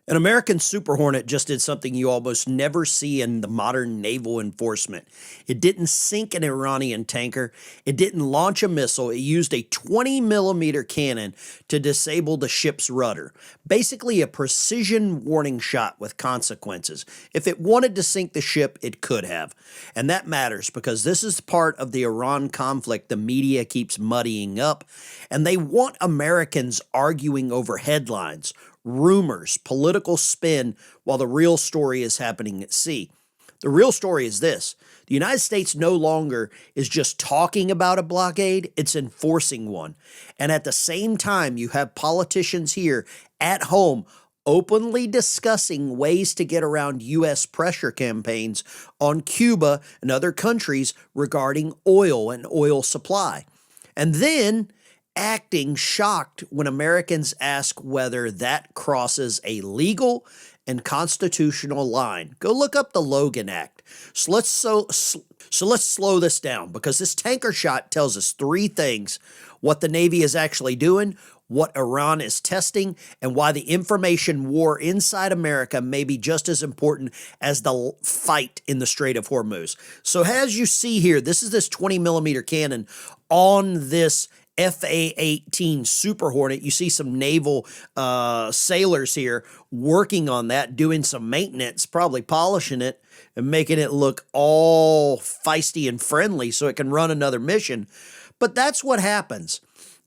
An American Super Hornet just did something you almost never see in the modern naval enforcement. It didn't sink an Iranian tanker. It didn't launch a missile. It used a 20 millimeter cannon to disable the ship's rudder. Basically, a precision warning shot with consequences. If it wanted to sink the ship, it could have. And that matters because this is part of the Iran conflict the media keeps muddying up. And they want Americans arguing over headlines, rumors, political spin, while the real story is happening at sea. The real story is this: the United States no longer is just talking about a blockade, it's enforcing one. And at the same time, you have politicians here at home openly discussing ways to get around U.S. pressure campaigns on Cuba and other countries regarding oil and oil supply. And then acting shocked when Americans ask whether that crosses a legal and constitutional line. Go look up the Logan Act. So let's slow this down, because this tanker shot tells us three things: what the Navy is actually doing, what Iran is testing, and why the information war inside America may be just as important as the fight in the Strait of Hormuz. So as you see here, this is this 20 millimeter cannon on this FA-18 Super Hornet. You see some naval sailors here working on that, doing some maintenance, probably polishing it and making it look all feisty and friendly so it can run another mission. But that's what happens.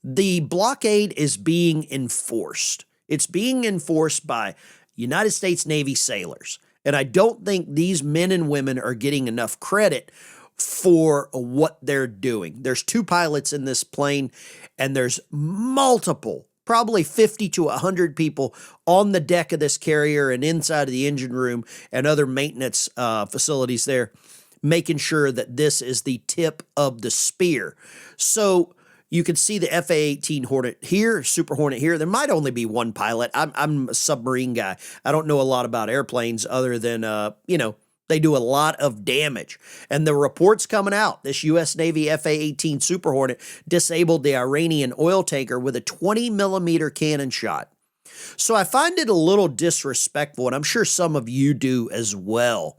The blockade is being enforced. It's being enforced by United States Navy sailors. And I don't think these men and women are getting enough credit for what they're doing. There's two pilots in this plane, and there's multiple, probably 50 to 100 people on the deck of this carrier and inside of the engine room and other maintenance facilities there, making sure that this is the tip of the spear. So you can see the FA-18 Hornet here, Super Hornet here. There might only be one pilot. I'm a submarine guy. I don't know a lot about airplanes other than, they do a lot of damage. And the reports coming out, this U.S. Navy FA-18 Super Hornet disabled the Iranian oil tanker with a 20 millimeter cannon shot. So I find it a little disrespectful, and I'm sure some of you do as well,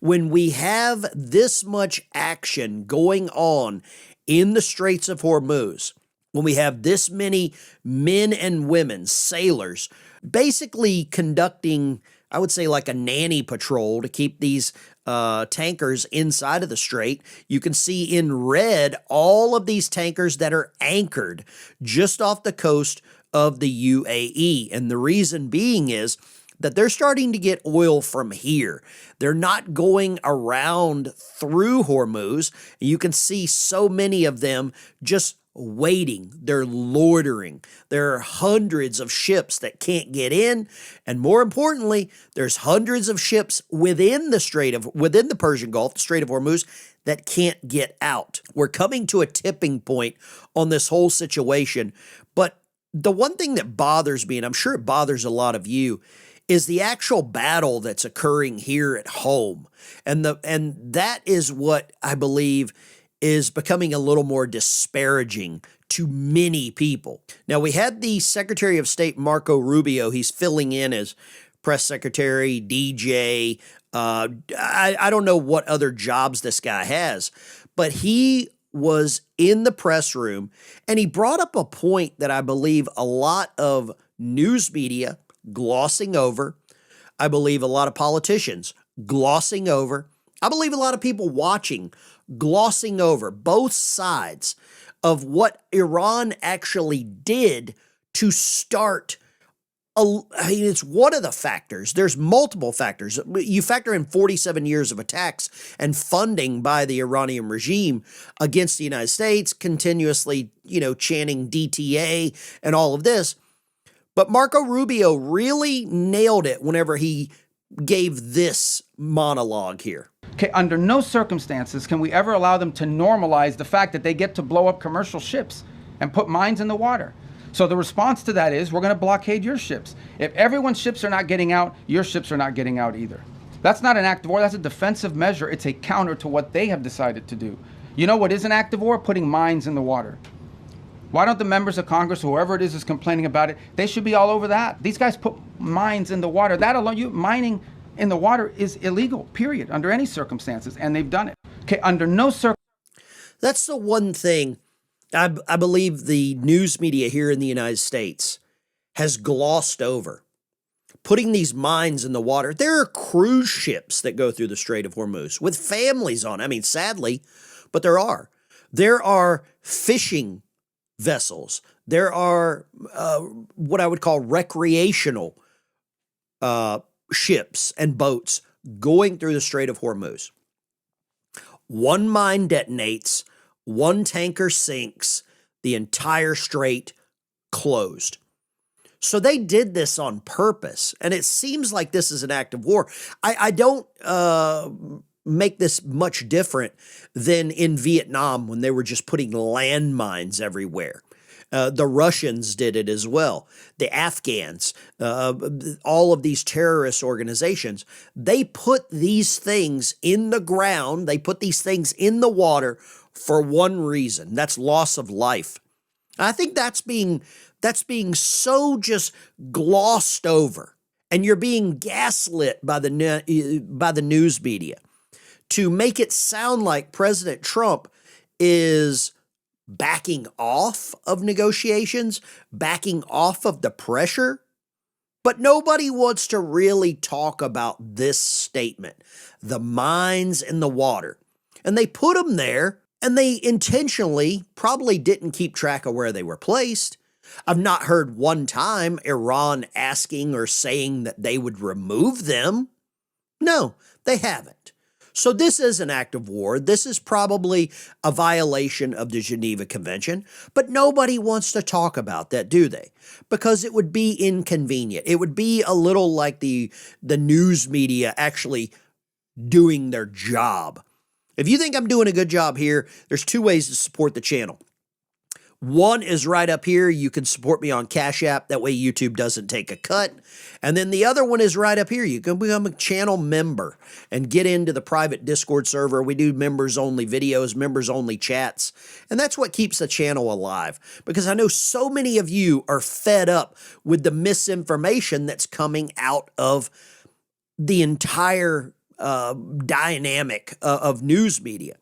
when we have this much action going on in the Straits of Hormuz, when we have this many men and women, sailors, basically conducting, I would say, like a nanny patrol to keep these tankers inside of the strait. You can see in red all of these tankers that are anchored just off the coast of the UAE. And the reason being is that they're starting to get oil from here. They're not going around through Hormuz. You can see so many of them just waiting. They're loitering. There are hundreds of ships that can't get in, and more importantly, there's hundreds of ships within the Persian Gulf, the Strait of Hormuz, that can't get out. We're coming to a tipping point on this whole situation. But the one thing that bothers me, and I'm sure it bothers a lot of you, is the actual battle that's occurring here at home. And that is what I believe is becoming a little more disparaging to many people. Now, we had the Secretary of State, Marco Rubio. He's filling in as press secretary, DJ. I don't know what other jobs this guy has, but he was in the press room, and he brought up a point that I believe a lot of news media glossing over. I believe a lot of politicians glossing over. I believe a lot of people watching glossing over both sides of what Iran actually did to start. It's one of the factors. There's multiple factors. You factor in 47 years of attacks and funding by the Iranian regime against the United States, continuously, chanting DTA and all of this. But Marco Rubio really nailed it whenever he gave this monologue here. Okay, under no circumstances can we ever allow them to normalize the fact that they get to blow up commercial ships and put mines in the water. So the response to that is, we're going to blockade your ships. If everyone's ships are not getting out, your ships are not getting out either. That's not an act of war. That's a defensive measure. It's a counter to what they have decided to do. You know what is an act of war? Putting mines in the water. Why don't the members of Congress, whoever it is complaining about it, they should be all over that. These guys put mines in the water. That alone, mining in the water is illegal, period, under any circumstances, and they've done it. Okay, under no circumstances. That's the one thing I believe the news media here in the United States has glossed over. Putting these mines in the water. There are cruise ships that go through the Strait of Hormuz with families on. I mean, sadly, but there are. There are fishing vessels. There are what I would call recreational ships and boats going through the Strait of Hormuz. One mine detonates, one tanker sinks, the entire strait closed. So they did this on purpose, and it seems like this is an act of war. I don't make this much different than in Vietnam when they were just putting landmines everywhere. The Russians did it as well. The Afghans, all of these terrorist organizations, they put these things in the ground, they put these things in the water for one reason. That's loss of life. I think that's being so just glossed over, and you're being gaslit by the news media to make it sound like President Trump is backing off of negotiations, backing off of the pressure. But nobody wants to really talk about this statement, the mines in the water. And they put them there, and they intentionally probably didn't keep track of where they were placed. I've not heard one time Iran asking or saying that they would remove them. No, they haven't. So this is an act of war. This is probably a violation of the Geneva Convention, but nobody wants to talk about that, do they? Because it would be inconvenient. It would be a little like the news media actually doing their job. If you think I'm doing a good job here, there's two ways to support the channel. One is right up here. You can support me on Cash App. That way YouTube doesn't take a cut. And then the other one is right up here. You can become a channel member and get into the private Discord server. We do members-only videos, members-only chats. And that's what keeps the channel alive. Because I know so many of you are fed up with the misinformation that's coming out of the entire dynamic of news media.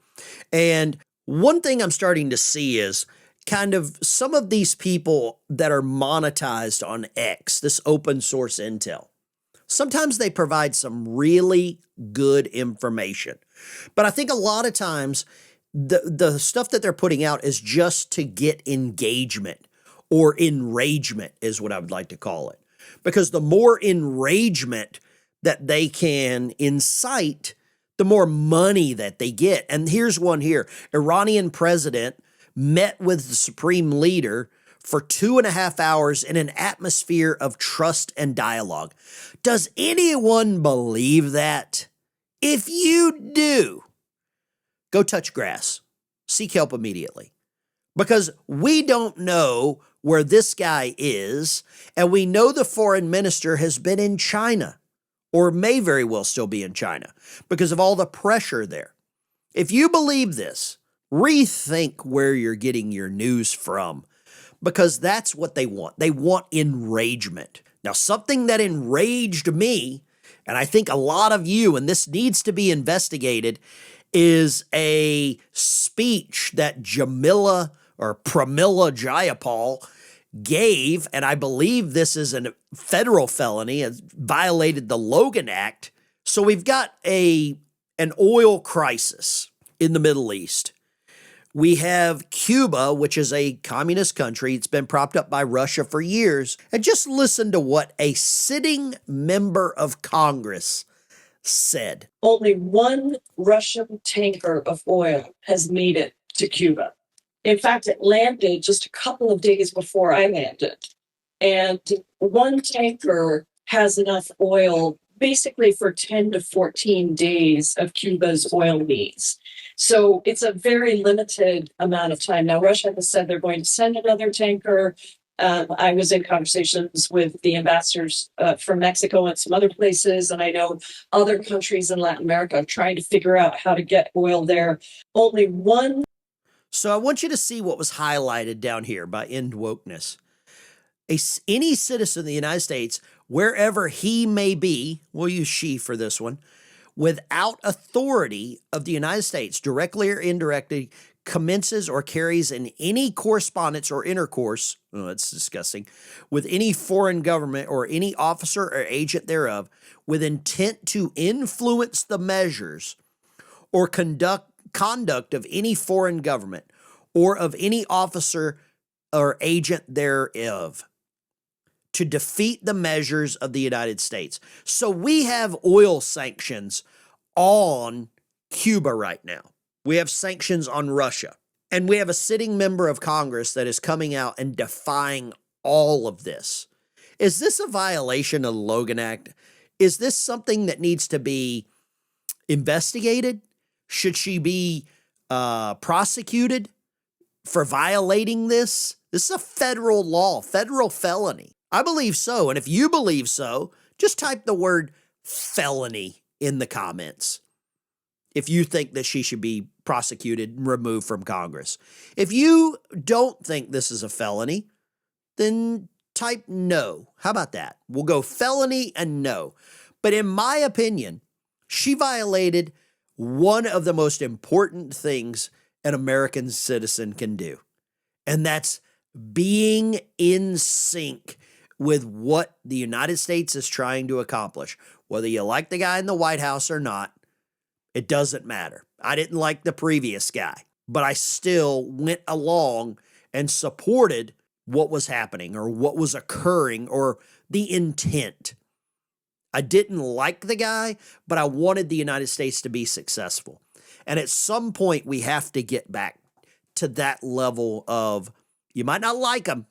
And one thing I'm starting to see is kind of some of these people that are monetized on X, this open source intel. Sometimes they provide some really good information. But I think a lot of times the stuff that they're putting out is just to get engagement, or enragement is what I would like to call it. Because the more enragement that they can incite, the more money that they get. And here's one here. Iranian president met with the supreme leader for 2.5 hours in an atmosphere of trust and dialogue. Does anyone believe that? If you do, go touch grass. Seek help immediately. Because we don't know where this guy is, and we know the foreign minister has been in China, or may very well still be in China, because of all the pressure there. If you believe this, rethink where you're getting your news from, because that's what they want. They want enragement. Now, something that enraged me, and I think a lot of you, and this needs to be investigated, is a speech that Pramila Jayapal gave, and I believe this is a federal felony. It violated the Logan Act. So we've got an oil crisis in the Middle East. We have Cuba, which is a communist country. It's been propped up by Russia for years. And just listen to what a sitting member of Congress said. Only one Russian tanker of oil has made it to Cuba. In fact, it landed just a couple of days before I landed. And one tanker has enough oil basically for 10 to 14 days of Cuba's oil needs. So it's a very limited amount of time. Now, Russia has said they're going to send another tanker. I was in conversations with the ambassadors from Mexico and some other places, and I know other countries in Latin America are trying to figure out how to get oil there. Only one. So I want you to see what was highlighted down here by End Wokeness. Any citizen of the United States, wherever he may be, we'll use she for this one, without authority of the United States, directly or indirectly, commences or carries in any correspondence or intercourse, oh, that's disgusting, with any foreign government or any officer or agent thereof, with intent to influence the measures or conduct of any foreign government or of any officer or agent thereof, to defeat the measures of the United States. So we have oil sanctions on Cuba right now. We have sanctions on Russia. And we have a sitting member of Congress that is coming out and defying all of this. Is this a violation of the Logan Act? Is this something that needs to be investigated? Should she be prosecuted for violating this? This is a federal law, federal felony. I believe so. And if you believe so, just type the word felony in the comments if you think that she should be prosecuted and removed from Congress. If you don't think this is a felony, then type no. How about that? We'll go felony and no. But in my opinion, she violated one of the most important things an American citizen can do, and that's being in sync with what the United States is trying to accomplish. Whether you like the guy in the White House or not, it doesn't matter. I didn't like the previous guy, but I still went along and supported what was happening or what was occurring or the intent. I didn't like the guy, but I wanted the United States to be successful. And at some point, we have to get back to that level of, you might not like him,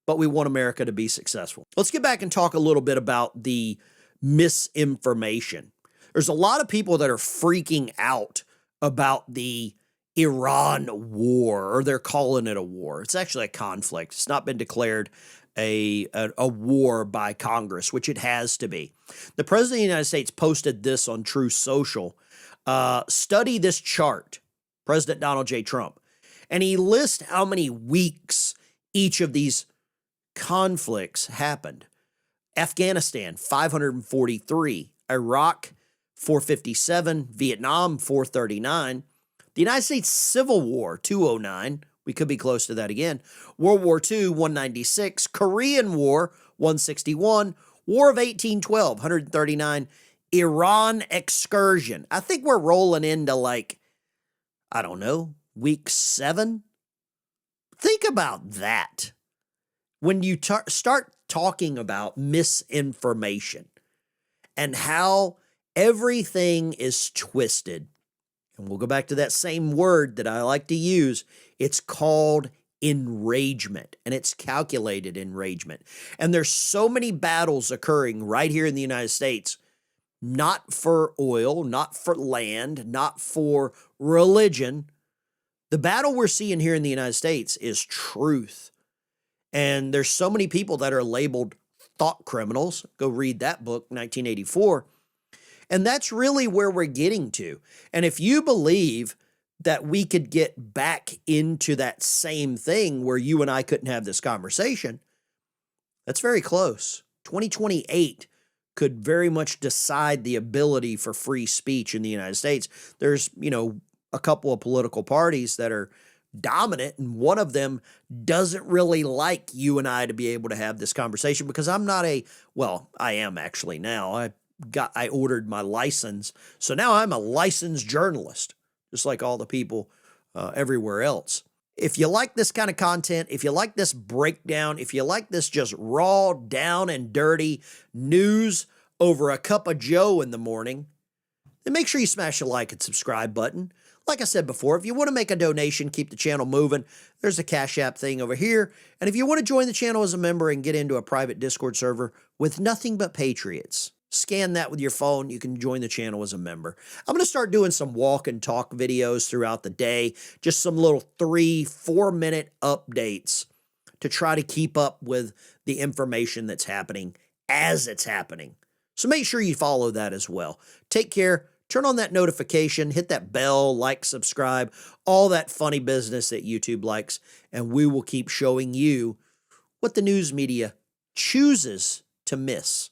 but we want America to be successful. Let's get back and talk a little bit about the misinformation. There's a lot of people that are freaking out about the Iran war, or they're calling it a war. It's actually a conflict. It's not been declared a war by Congress, which it has to be. The President of the United States posted this on Truth Social. Study this chart, President Donald J. Trump, and he lists how many weeks each of these conflicts happened. Afghanistan, 543. Iraq, 457. Vietnam, 439. The United States Civil War, 209. We could be close to that again. World War II, 196. Korean War, 161. War of 1812, 139. Iran excursion. I think we're rolling into I don't know, week 7. Think about that. When you start talking about misinformation and how everything is twisted, and we'll go back to that same word that I like to use, it's called enragement, and it's calculated enragement. And there's so many battles occurring right here in the United States, not for oil, not for land, not for religion. The battle we're seeing here in the United States is truth. And there's so many people that are labeled thought criminals. Go read that book, 1984. And that's really where we're getting to. And if you believe that we could get back into that same thing where you and I couldn't have this conversation, that's very close. 2028 could very much decide the ability for free speech in the United States. There's, a couple of political parties that are dominant, and one of them doesn't really like you and I to be able to have this conversation because I'm not I am actually now. I ordered my license, so now I'm a licensed journalist, just like all the people everywhere else. If you like this kind of content, if you like this breakdown, if you like this just raw, down and dirty news over a cup of joe in the morning, then make sure you smash the like and subscribe button. Like I said before, if you want to make a donation, keep the channel moving, there's a Cash App thing over here. And if you want to join the channel as a member and get into a private Discord server with nothing but patriots, scan that with your phone. You can join the channel as a member. I'm going to start doing some walk and talk videos throughout the day, just some little 3-4 minute updates to try to keep up with the information that's happening as it's happening. So make sure you follow that as well. Take care. turn on that notification, hit that bell, like, subscribe, all that funny business that YouTube likes, and we will keep showing you what the news media chooses to miss.